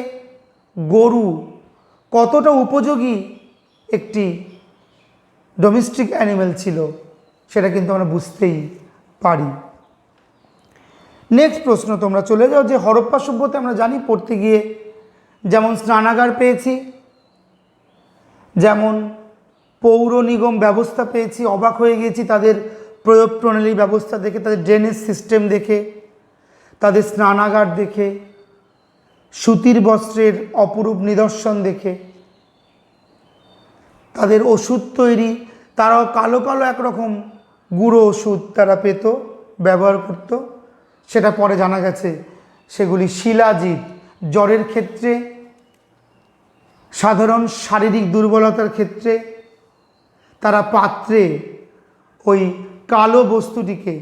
গরু কতটা উপযোগী একটি ডোমেস্টিক অ্যানিমেল ছিল সেটা কিন্তু আমরা বুঝতেই পারি। নেক্সট প্রশ্ন তোমরা চলে যাও। যে হরপ্পা সভ্যতা আমরা জানি পড়তে গিয়ে যেমন স্নানাগার পেয়েছি, যেমন পৌর নিগম ব্যবস্থা পেয়েছি, অবাক হয়ে গিয়েছি তাদের প্রয়োগ প্রণালী ব্যবস্থা দেখে, তাদের ড্রেনেজ সিস্টেম দেখে, তাদের স্নানাগার দেখে, সুতির বস্ত্রের অপরূপ নিদর্শন দেখে, তাদের ওষুধ তৈরি, তারাও কালো কালো একরকম গুঁড়ো ওষুধ তারা পেত, ব্যবহার করত। সেটা পরে জানা গেছে সেগুলি শিলাজিৎ। জ্বরের ক্ষেত্রে, সাধারণ শারীরিক দুর্বলতার ক্ষেত্রে তারা পাত্রে ওই কালো বস্তুটিকে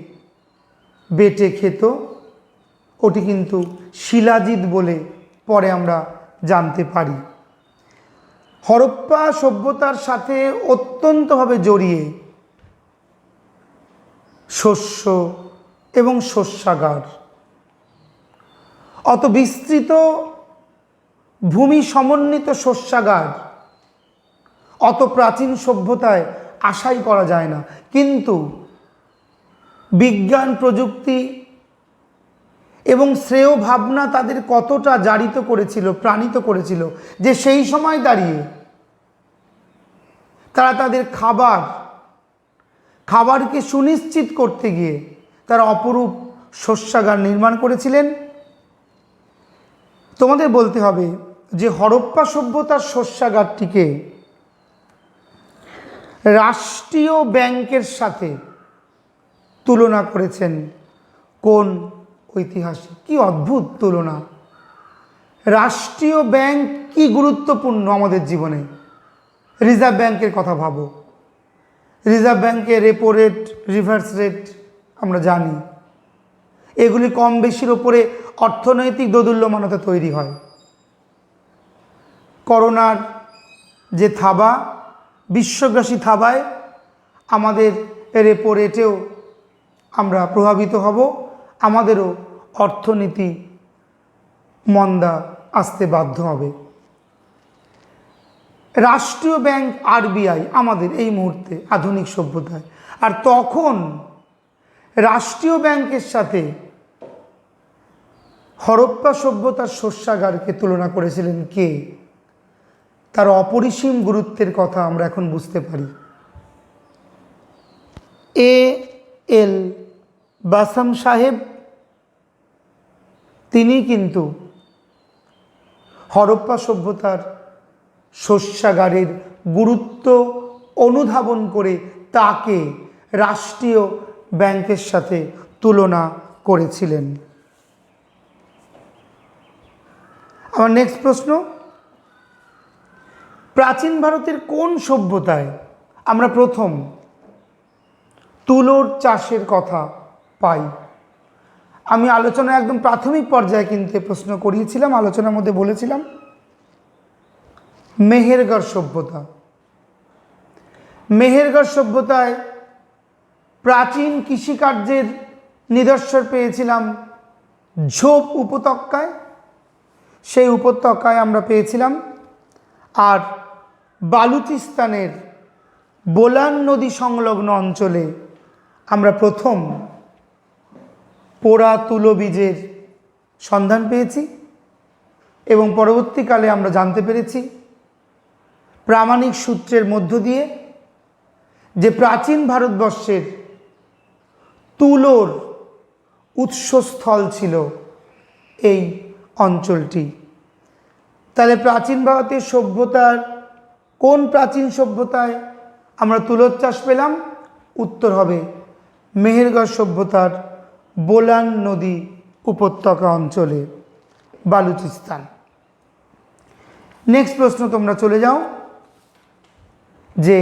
বেটে খেত। ওটি কিন্তু শিলাজিৎ বলে পরে আমরা জানতে পারি। হরপ্পা সভ্যতার সাথে অত্যন্তভাবে জড়িয়ে শস্য এবং শস্যাগার। অত বিস্তৃত ভূমি সমন্বিত শস্যাগার অত প্রাচীন সভ্যতায় আশাই করা যায় না। কিন্তু বিজ্ঞান, প্রযুক্তি এবং শ্রেয় ভাবনা তাদের কতটা জারিত করেছিল, প্রাণিত করেছিল যে সেই সময় দাঁড়িয়ে তারা তাদের খাবারকে সুনিশ্চিত করতে গিয়ে তারা অপরূপ শস্যাগার নির্মাণ করেছিলেন। তোমাদের বলতে হবে যে হরপ্পা সভ্যতার শস্যাগারটিকে রাষ্ট্রীয় ব্যাংকের সাথে তুলনা করেছেন কোন ঐতিহাসিক? কি অদ্ভুত তুলনা! রাষ্ট্রীয় ব্যাংক কি গুরুত্বপূর্ণ আমাদের জীবনে। রিজার্ভ ব্যাংকের কথা ভাবো। রিজার্ভ ব্যাংকের রেপো রেট, রিভার্স রেট আমরা জানি, এগুলি কম বেশির ওপরে অর্থনৈতিক দোদুল্যমানতা তৈরি হয়। করোনার যে থাবা, বিশ্বগ্রাসী থাবায় আমাদের রেপো রেটেও আমরা প্রভাবিত হব, আমাদেরও অর্থনীতি মন্দা আসতে বাধ্য হবে। রাষ্ট্রীয় ব্যাংক আরবিআই আমাদের এই মুহূর্তে আধুনিক সভ্যতায়, আর তখন রাষ্ট্রীয় ব্যাংকের সাথে হরপ্পা সভ্যতার শস্যাগারকে তুলনা করেছিলেন কে? তার অপরিসীম গুরুত্বের কথা আমরা এখন বুঝতে পারি। এল বাসাম সাহেব তিনি কিন্তু হরপ্পা সভ্যতার শস্যাগারের গুরুত্ব অনুধাবন করে তাকে রাষ্ট্রীয় ব্যাংকের সাথে তুলনা করেছিলেন। আমার নেক্সট প্রশ্ন, প্রাচীন ভারতের কোন সভ্যতায় আমরা প্রথম তুলোর চাষের কথা পাই? আমি আলোচনা একদম প্রাথমিক পর্যায়ে কিন্তু প্রশ্ন করিয়েছিলাম, আলোচনার মধ্যে বলেছিলাম মেহেরগড় সভ্যতা। মেহেরগড় সভ্যতায় প্রাচীন কৃষিকার্যের নিদর্শন পেয়েছিলাম ঝোপ উপত্যকায়, সেই উপত্যকায় আমরা পেয়েছিলাম। আর বালুচিস্তানের বোলান নদী সংলগ্ন অঞ্চলে আমরা প্রথম পোড়া তুলো বীজের সন্ধান পেয়েছি, এবং পরবর্তীকালে আমরা জানতে পেরেছি প্রামাণিক সূত্রের মধ্য দিয়ে যে প্রাচীন ভারতবর্ষের তুলোর উৎসস্থল ছিল এই অঞ্চলটি। তাহলে প্রাচীন ভারতের সভ্যতার কোন প্রাচীন সভ্যতায় আমরা তুলোর চাষ পেলাম? উত্তর হবে মেহেরগড় সভ্যতার বোলান নদী উপত্যকা অঞ্চলে, বালুচিস্তান। নেক্সট প্রশ্ন তোমরা চলে যাও, যে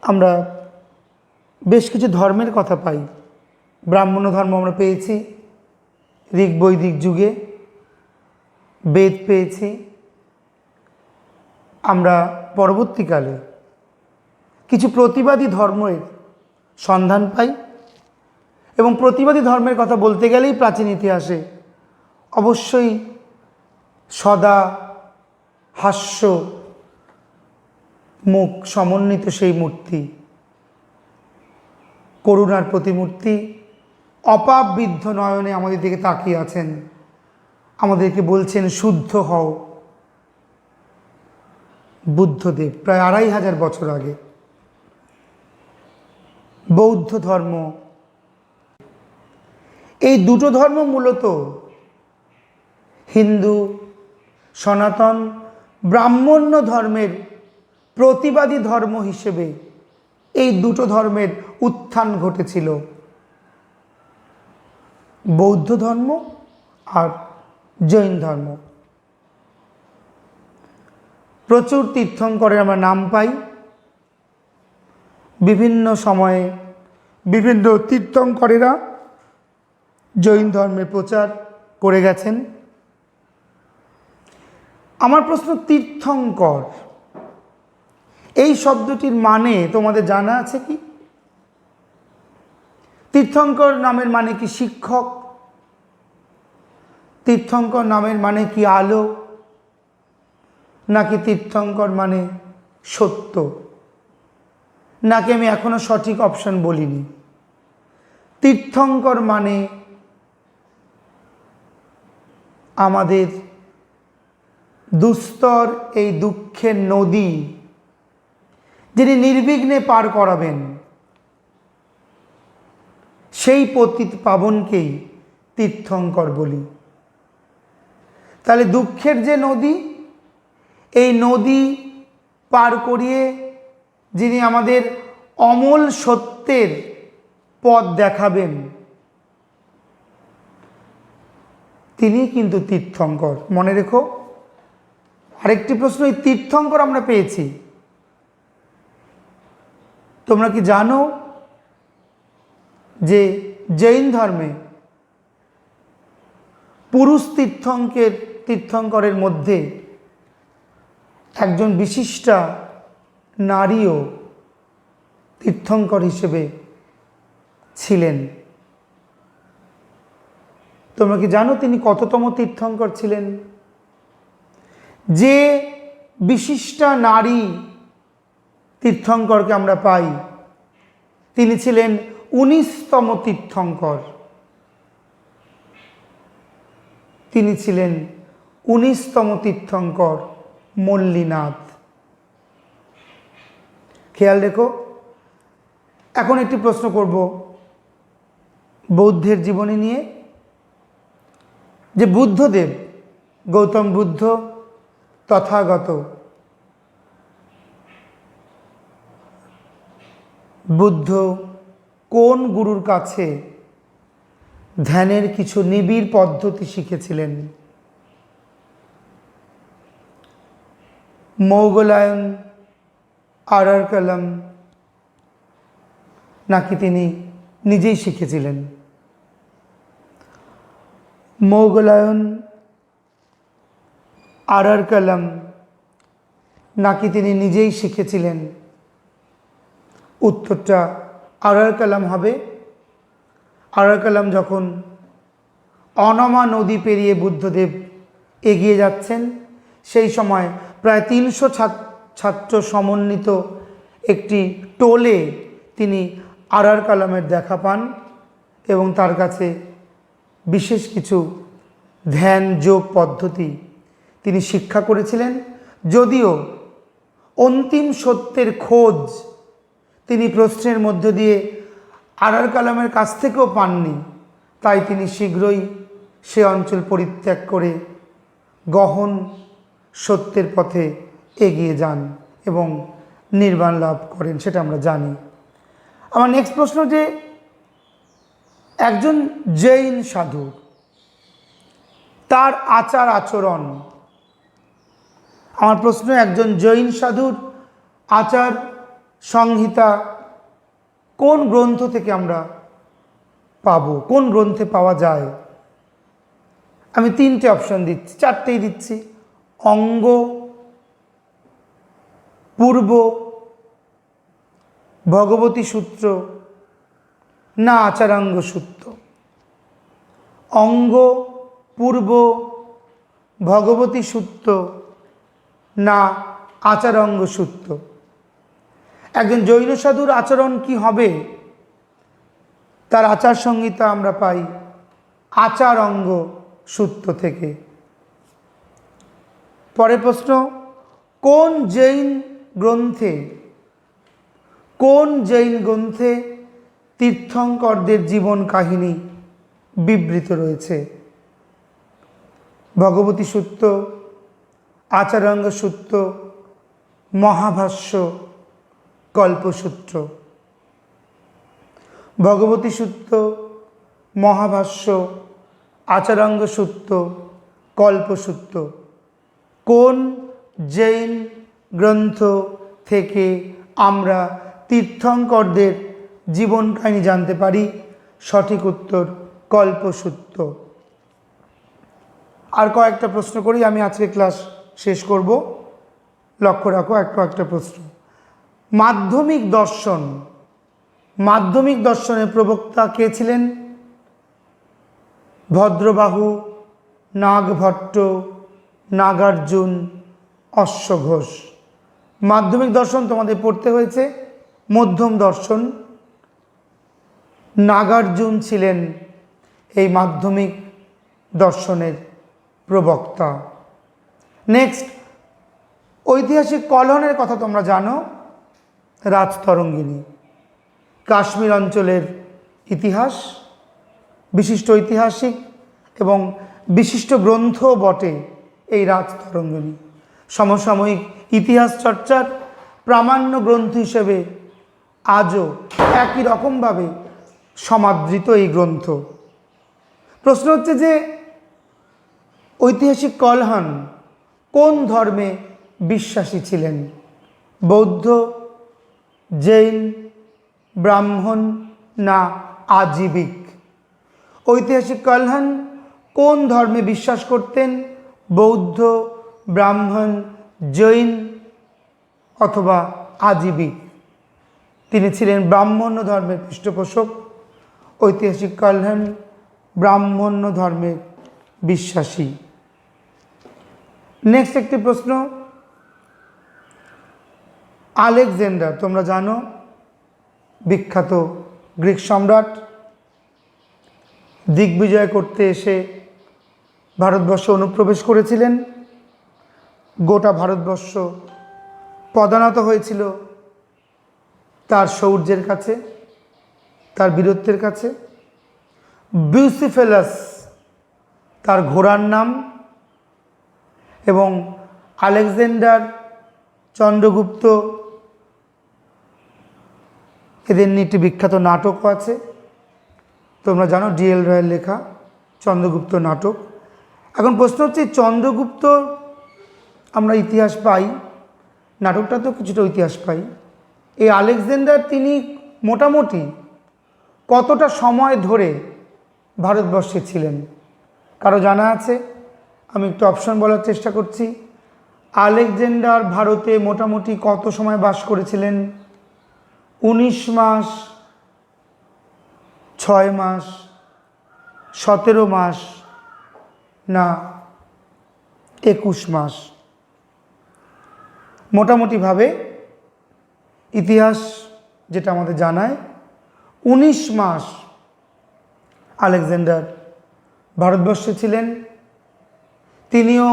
আমরা বেশ কিছু ধর্মের কথা পাই। ব্রাহ্মণ ধর্ম আমরা পেয়েছি ঋগ বৈদিক যুগে, বেদ পেয়েছি, আমরা পরবর্তীকালে কিছু প্রতিবাদী ধর্মের সন্ধান পাই, এবং প্রতিবাদী ধর্মের কথা বলতে গেলেই প্রাচীন ইতিহাসে অবশ্যই সদা হাস্য মুখ সমন্বিত সেই মূর্তি, করুণার প্রতিমূর্তি, অপাববিদ্ধ নয়নে আমাদের দিকে তাকিয়ে আছেন, আমাদেরকে বলছেন শুদ্ধ হও, বুদ্ধদেব প্রায় 2500 বছর আগে। বৌদ্ধ ধর্ম, এই দুটো ধর্ম মূলত হিন্দু সনাতন ব্রাহ্মণ্য ধর্মের প্রতিবাদী ধর্ম হিসেবে এই দুটো ধর্মের উত্থান ঘটেছিল, বৌদ্ধ ধর্ম আর জৈন ধর্ম। প্রচুর তীর্থঙ্করের আমরা নাম পাই, বিভিন্ন সময়ে বিভিন্ন তীর্থঙ্করেরা জৈন ধর্মের প্রচার করে গেছেন। আমার প্রশ্ন, তীর্থঙ্কর এই শব্দটির মানে তোমাদের জানা আছে কি? তীর্থঙ্কর নামের মানে কি শিক্ষক? তীর্থঙ্কর নামের মানে কি আলো? নাকি তীর্থঙ্কর মানে সত্য? নাকি আমি এখনো সঠিক অপশন বলিনি? তীর্থঙ্কর মানে আমাদের দুস্তর এই দুঃখের নদী যিনি নির্বিঘ্নে পার করাবেন, সেই পতিত পাবনকেই তীর্থঙ্কর বলি। তাহলে দুঃখের যে নদী, এই নদী পার করিয়ে যিনি আমাদের অমল সত্যের পথ দেখাবেন, তিনি কিন্তু তীর্থঙ্কর। মনে রেখো, আরেকটি প্রশ্ন, এই তীর্থঙ্কর আমরা পেয়েছি, তোমরা কি জানো যে জৈন ধর্মে পুরুষ তীর্থঙ্করের মধ্যে একজন বিশিষ্টা নারীও তীর্থঙ্কর হিসেবে ছিলেন? তোমরা কি জানো তিনি কততম তীর্থঙ্কর ছিলেন? যে বিশিষ্টা নারী তীর্থঙ্করকে আমরা পাই, তিনি ছিলেন 19তম তীর্থঙ্কর। তিনি ছিলেন 19তম তীর্থঙ্কর মল্লীনাথ। খেয়াল রেখো। এখন একটি প্রশ্ন করব বৌদ্ধের জীবনী নিয়ে, যে বুদ্ধদেব, গৌতম বুদ্ধ তথাগত, বুদ্ধ কোন গুরুর কাছে ধ্যানের কিছু নিবিড় পদ্ধতি শিখেছিলেন? মৌগলায়ন, আরারকালাম, নাকি তিনি নিজেই শিখেছিলেন? মৌগলায়ন, আরারকালাম, নাকি তিনি নিজেই শিখেছিলেন? উত্তরটা আরারকালাম হবে। আরারকালাম যখন অনমা নদী পেরিয়ে বুদ্ধদেব এগিয়ে যাচ্ছেন, সেই সময় প্রায় 300 ছাত্র সমন্বিত একটি টোলে তিনি আরারকালামের দেখা পান এবং তার কাছে বিশেষ কিছু ধ্যান যোগ পদ্ধতি তিনি শিক্ষা করেছিলেন। যদিও অন্তিম সত্যের খোঁজ তিনি প্রশ্নের মধ্য দিয়ে আরারকালামের কাছ থেকেও পাননি, তাই তিনি শীঘ্রই সে অঞ্চল পরিত্যাগ করে গহন সত্যের পথে এগিয়ে যান এবং নির্বাণ লাভ করেন, সেটা আমরা জানি। আমার নেক্সট প্রশ্ন, যে একজন জৈন সাধু, তার আচার আচরণ, আমার প্রশ্ন, একজন জৈন সাধুর আচার সংহিতা কোন গ্রন্থ থেকে আমরা পাবো, কোন গ্রন্থে পাওয়া যায়? আমি 3টে অপশন দিচ্ছি, 4টেই দিচ্ছি। অঙ্গ, পূর্ব, ভগবতী সূত্র, না আচারাঙ্গ সূত্র? অঙ্গ, পূর্ব, ভগবতী সূত্র, না আচারাঙ্গ সূত্র? একজন জৈন সাধুর আচরণ কি হবে, তার আচার সংহিতা আমরা পাই আচারাঙ্গ সূত্র থেকে। পরের প্রশ্ন, কোন জৈন গ্রন্থে তীর্থঙ্করদের জীবন কাহিনী বিবৃত রয়েছে? ভগবতী সূত্র, আচারাঙ্গ সূত্র, মহাভাষ্য, কল্পসূত্র? ভগবতী সূত্র, মহাভাষ্য, আচারাঙ্গ সূত্র, কল্পসূত্র, কোন জৈন গ্রন্থ থেকে আমরা তীর্থঙ্করদের জীবন কাহিনী জানতে পারি? সঠিক উত্তর কল্পসূত্র। আর কয়েকটা প্রশ্ন করি, আমি আজকে ক্লাস শেষ করব। লক্ষ্য রাখো একটা প্রশ্ন। মাধ্যমিক দর্শনের প্রবক্তা কে ছিলেন? ভদ্রবাহু, নাগভট্ট, নাগার্জুন, অশ্বঘোষ? মাধ্যমিক দর্শন তোমাদের পড়তে হয়েছে। মধ্যম দর্শন, নাগার্জুন ছিলেন এই মাধ্যমিক দর্শনের প্রবক্তা। নেক্সট, ঐতিহাসিক কলহনের কথা তোমরা জানো, রাজতরঙ্গিনী, কাশ্মীর অঞ্চলের ইতিহাস, বিশিষ্ট ঐতিহাসিক এবং বিশিষ্ট গ্রন্থ বটে এই রাজতরঙ্গিনী। সমসাময়িক ইতিহাস চর্চার প্রামাণ্য গ্রন্থ হিসেবে আজও একই রকমভাবে সমাদৃত এই গ্রন্থ। প্রশ্ন হচ্ছে যে ঐতিহাসিক কলহন কোন ধর্মে বিশ্বাসী ছিলেন? বৌদ্ধ, জৈন, ব্রাহ্মণ না আজীবিক? ঐতিহাসিক কালহান কোন ধর্মে বিশ্বাস করতেন? বৌদ্ধ, ব্রাহ্মণ, জৈন অথবা আজীবিক? তিনি ছিলেন ব্রাহ্মণ্য ধর্মের পৃষ্ঠপোষক। ঐতিহাসিক কালহান ব্রাহ্মণ্য ধর্মের বিশ্বাসী। নেক্সট একটি প্রশ্ন, আলেকজান্ডার তোমরা জানো বিখ্যাত গ্রিক সম্রাট, দিগ্বিজয় করতে এসে ভারতবর্ষে অনুপ্রবেশ করেছিলেন। গোটা ভারতবর্ষ পদানত হয়েছিল তার শৌর্যের কাছে, তার বীরত্বের কাছে। বিউসিফেলাস তার ঘোড়ার নাম, এবং আলেকজান্ডার, চন্দ্রগুপ্ত এদের নিয়ে একটি বিখ্যাত নাটকও আছে, তোমরা জানো, ডিএল রয়ের লেখা চন্দ্রগুপ্ত নাটক। এখন প্রশ্ন হচ্ছে, চন্দ্রগুপ্ত আমরা ইতিহাস পাই, নাটকটা তো কিছুটা ইতিহাস পাই, এই আলেকজান্ডার তিনি মোটামুটি কতটা সময় ধরে ভারতবর্ষে ছিলেন? কারো জানা আছে? আমি একটু অপশন বলার চেষ্টা করছি। আলেকজান্ডার ভারতে মোটামুটি কত সময় বাস করেছিলেন? 19 মাস, 6 মাস, 17 মাস না 21 মাস? মোটামুটিভাবে ইতিহাস যেটা আমাদের জানায় 19 মাস আলেকজান্ডার ভারতবর্ষে ছিলেন। তিনিও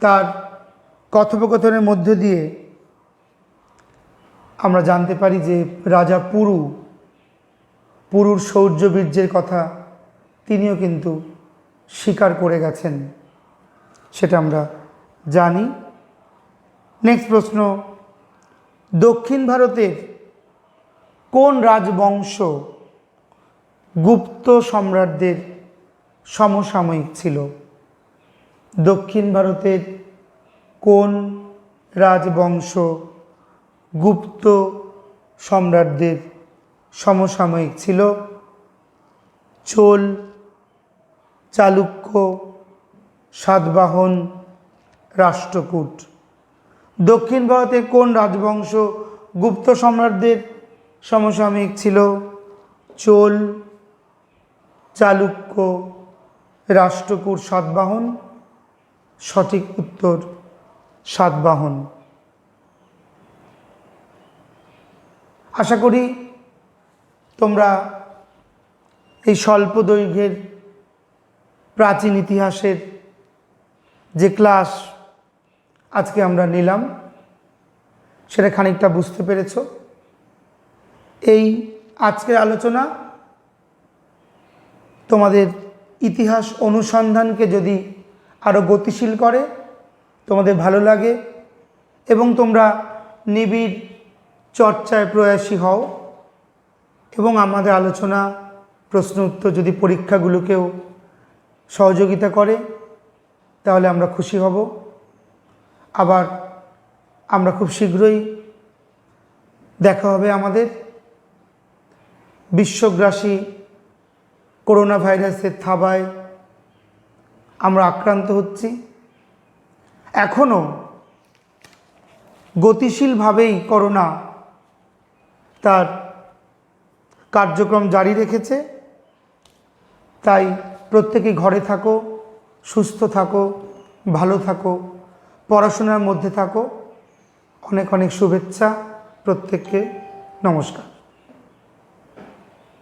তার কথোপকথনের মধ্য দিয়ে আমরা জানতে পারি যে রাজা পুরুর শৌর্যবীর্যের কথা তিনিও কিন্তু স্বীকার করে গেছেন, সেটা আমরা জানি। নেক্সট প্রশ্ন, দক্ষিণ ভারতের কোন রাজবংশ গুপ্ত সম্রাটদের সমসাময়িক ছিল? দক্ষিণ ভারতের কোন রাজবংশ গুপ্ত সম্রাটদের সমসাময়িক ছিল? চোল, চালুক্য, সাতবাহন, রাষ্ট্রকূট? দক্ষিণ ভারতের কোন রাজবংশ গুপ্ত সম্রাটদের সমসাময়িক ছিল? চোল, চালুক্য, রাষ্ট্রকূট, সাতবাহন? সঠিক উত্তর সাতবাহন। আশা করি তোমরা এই স্বল্প দৈর্ঘ্যের প্রাচীন ইতিহাসের যে ক্লাস আজকে আমরা নিলাম সেটা খানিকটা বুঝতে পেরেছ। এই আজকের আলোচনা তোমাদের ইতিহাস অনুসন্ধানকে যদি আরও গতিশীল করে, তোমাদের ভালো লাগে এবং তোমরা নিবিড় চর্চায় প্রয়াসী হও, এবং আমাদের আলোচনা প্রশ্ন উত্তর যদি পরীক্ষাগুলোকেও সহযোগিতা করে, তাহলে আমরা খুশি হব। আবার আমরা খুব শীঘ্রই দেখা হবে আমাদের। বিশ্বগ্রাসী করোনা ভাইরাসের থাবায় আমরা আক্রান্ত হচ্ছি। এখনও গতিশীলভাবেই করোনা তার কার্যক্রম জারি রেখেছে। তাই প্রত্যেকেই ঘরে থাকো, সুস্থ থাকো, ভালো থাকো, পড়াশোনার মধ্যে থাকো। অনেক অনেক শুভেচ্ছা প্রত্যেককে। নমস্কার।